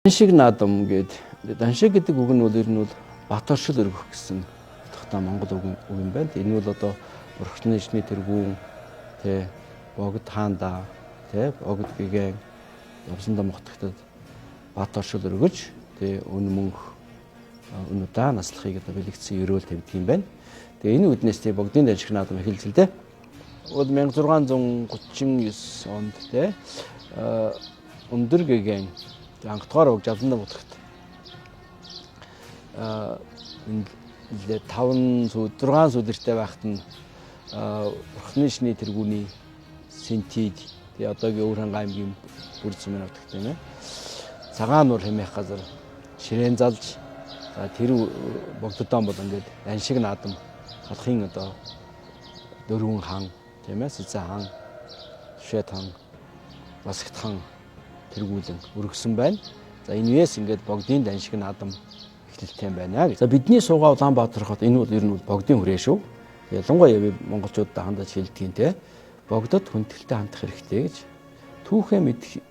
Даншиг наадам гэдэг. Даншиг гэдэг үг нь бол ер нь бол бат оршил өргөх гэсэн утгатай монгол үг юм байна. Энэ бол одоо Бурхны ишний тэргүүн тэ богд хаанда тэ богд гэгэн явсандаа мохтогтод бат оршил өргөж тэ өн мөнх өнөдөө наслахыг одоо бэлэгдсэн ерөөл тавьдаг юм байна. Тэгээ энэ үднээс тэ богдын даншиг наадам эхэлж л дээ. 1639 онд тэ өндөр гэгэн ангатгаар уг жалданда бутагт энэ 5 сүү 6 сүүдэртэй байхад нь Бурхны шний тэргүүний синтид тэгээ одоогийн Өвөрхангай аймгийн бүр зүүн нутагт тийм ээ цагаан нуур хэмээх газар ширээн залж тэр богдодон бол ингээд даншиг наадам халахын одоо дөрвөн хаан тийм ээ Сэцэн хаан, Шүшэт хаан, Басагт хаан тэргүүлэн өргөсөн байна. За энэээс ингээд богдын даншиг наадам эхлэлтэй байна гэж. За бидний суугаа Улаанбаатар хот энэ бол ер нь богдын хүрээ шүү. Ялангуяа би монголчуудад хандаж хэлдэг юм те. Богдод хүндэтгэлтэй хандах хэрэгтэй гэж. Түүхээ мэдэх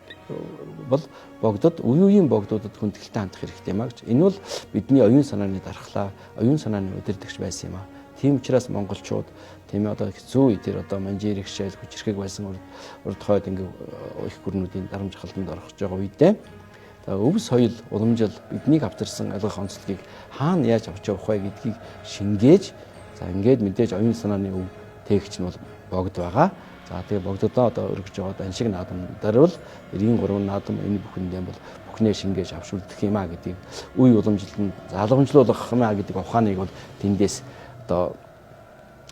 бол богдод үеийн богдуудад хүндэтгэлтэй хандах хэрэгтэй маа гэж. Энэ бол бидний оюун санааны дархлаа, оюун санааны удирдагч байсан юм аа. Тийм учраас монголчууд тийм одоо хэцүү үедэр одоо манжир ихшээл хүчрхэг байсан урд хойд ингээ их гүрнүүдийн дарамж халтанд орохж байгаа үедээ өвс соёл уламжил биднийг авчирсан алгах онцлогийг хаана яаж авч явах вэ гэдгийг шингээж за ингээд мэдээж оюун санааны өв тээгч нь бол богд байгаа. За тэгээ богдодоо одоо өргөж байгаа даншиг наадамдар бол 93 наадам энэ бүхэндээ бол бүхнээ шингээж авшуулдах юм а гэдгийг үе уламжилтанд залгамжлуулах юм а гэдэг ухааныг бол тэндээс одоо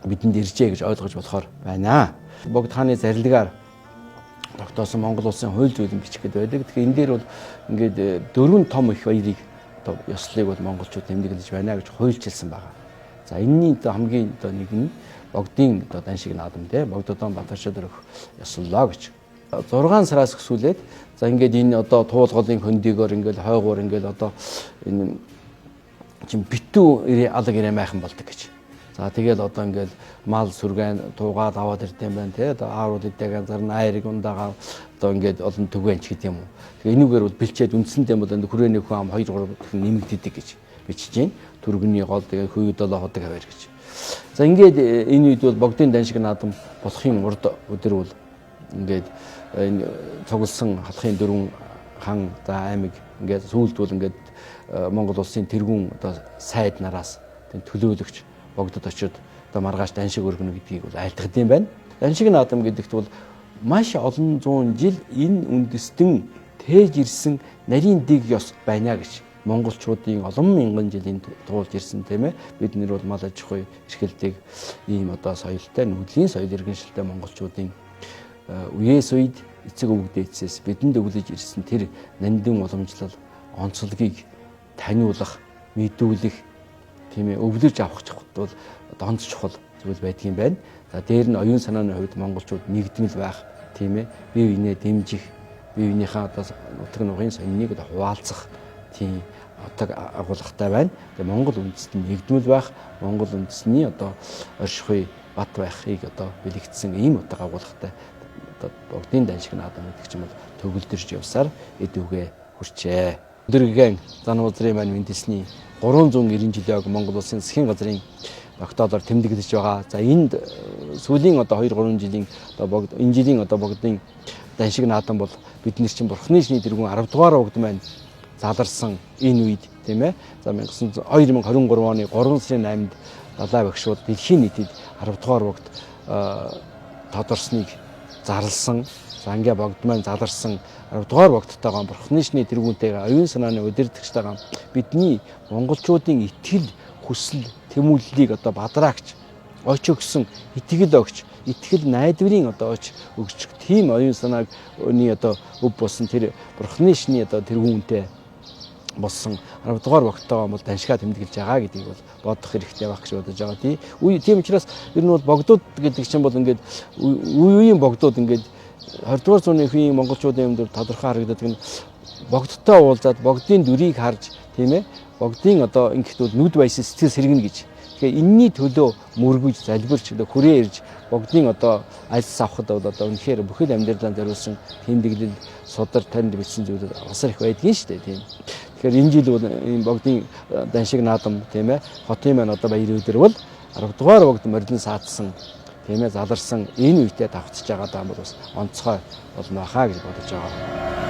бидэнд иржээ гэж ойлгож болохоор байна. Богд хааны зарилгаар тогтоосон Монгол улсын хууль зүйн бичгэд байдаг. Тэгэхээр энэ дээр бол ингээд дөрвөн том их баярыг одоо ёслолыг бол монголчууд тэмдэглэж байна гэж хуульчилсан байгаа. За энэний хамгийн одоо нэг нь богдын одоо даншиг наадам те богдодон батаршид өрөх ёслолоо гэж. 6 сараас өсвөлээд за ингээд энэ одоо туулгалын хөндөгөөр ингээд хойгуур ингээд одоо энэ чин битүү алга ирээ майхан болдог гэж. За тэгэл одоо ингээл мал сүргэн туугаад аваад ирдэм байна те одоо аарууд идээг зарна айрыг ундагаа одоо ингээд олон түгээнч гэдэг юм уу. Тэгээ энүүгээр бол бэлчээд үндсэндээ бол хүрээний хүн ам 2 3 гэх нэмэгддэг гэж бичиж байна. Түргэний гол тэгээ хүй долоо ходог хавар гэж. За ингээд энэ үед бол богдын даншиг наадам болохын урд өдөр бол ингээд энэ цугласан халахын дөрвөн хан за аймаг ингээд сүүлд бол ингээд Монгол улсын тэргүүн одоо сайд нараас төлөөлөгч богдод очиод одоо маргааш даншиг өргөнө гэдгийг бол айлтгад юм байна. Даншиг наадам гэдэгт бол маш олон зуун жил энэ үндэстэн тээж ирсэн нарийн дэг ёс байна гэж монголчуудын олон мянган жилийн туулж ирсэн тийм ээ. Бид нэр бол мал аж ахуй эрхэлдэг ийм одоо соёлтой нүүдлийн соёл иргэншилтэй монголчуудын үеэс үед эцэг өвөг дээдсээс бидэнд өглөж ирсэн тэр нандин уламжлал онцлогийг таниулах, мэдүүлэх тийм ээ өвлөж авах чухал бол донц чухал зүйл байдаг юм байна. За дээр нь оюун санааны хувьд монголчууд нэгдмэл байх тийм ээ бие биенээ дэмжих, бие биенийхээ одоо нутаг нугын соёлыг одоо хуваалцах тийм утга агуулгатай байна. Тэгээ Монгол үндэстэн нэгдмэл байх, Монгол үндэсний одоо оршихуй бат байхыг одоо бэлэгдсэн ийм утга агуулгатай одоо богдын даншиг наадам гэдэг ч юм бол төгөлдөрж явсаар эд үгээ хүрчээ. Өдөргэн зан уулзрын маань мэндэлсний 390 жилийн ог Монгол улсын засгийн газрын тогтоолоор тэмдэглэж байгаа. За энд сүүлийн одоо 2 3 жилийн одоо энэ жилийн одоо богдын даншиг наадам бол бидний чинь Бурхны шний тэргүүн 10 дугаар угд маань заларсан энэ үед тийм ээ. За 2023 оны 3 сарын 8-нд далай багшууд дэлхийн нийтэд 10 дугаар угд тодорсныг зарлсан. За ингээ богд маань заларсан 10 дугаар богдтойгоо Бурхны шний тэргүүнтэйгээ оюун санааны удирдагчтайгаа бидний монголчуудын итгэл хүсэл тэмүүллийг одоо бадраагч оч өгсөн итгэл огч итгэл найдварын одоо оч өгч тийм оюун санааг өний одоо өв болсон тэр Бурхны шний одоо тэргүүнтэй болсон 10 дугаар богдтойгоо бол даншгаа тэмдэглэж байгаа гэдгийг бол бодох хэрэгтэй байх гэж бодож байгаа. Тийм учраас ер нь бол богдууд гэдэг чинь бол ингээд үеийн богдууд ингээд 20 дугаар зууны үеийн монголчуудын өмнө тодорхой харагддаг нь богдтой уулзаад богдын дүрийг харж тийм ээ богдын одоо ингэхдээ нүд баясал сэтгэл сэргэнэ гэж. Тэгэхээр энэний төлөө мөргөж залбирч хүрээ ирж богдын одоо альс авахд бол одоо үнэхээр бүхэл амьдралаа зориулсан тэмдэглэл судар танд бичсэн зүйлүүд асар их байдгийн шүү дээ тийм. Тэгэхээр энэ жил бол энэ богдын даншиг наадам тийм ээ хотын маань одоо баярын өдөр бол 10 дугаар богд морилон саадсан тийм ээ заларсан энэ үедээ давхцаж байгаа даа бол бас онцгой болно хаа гэж бодож байгаа.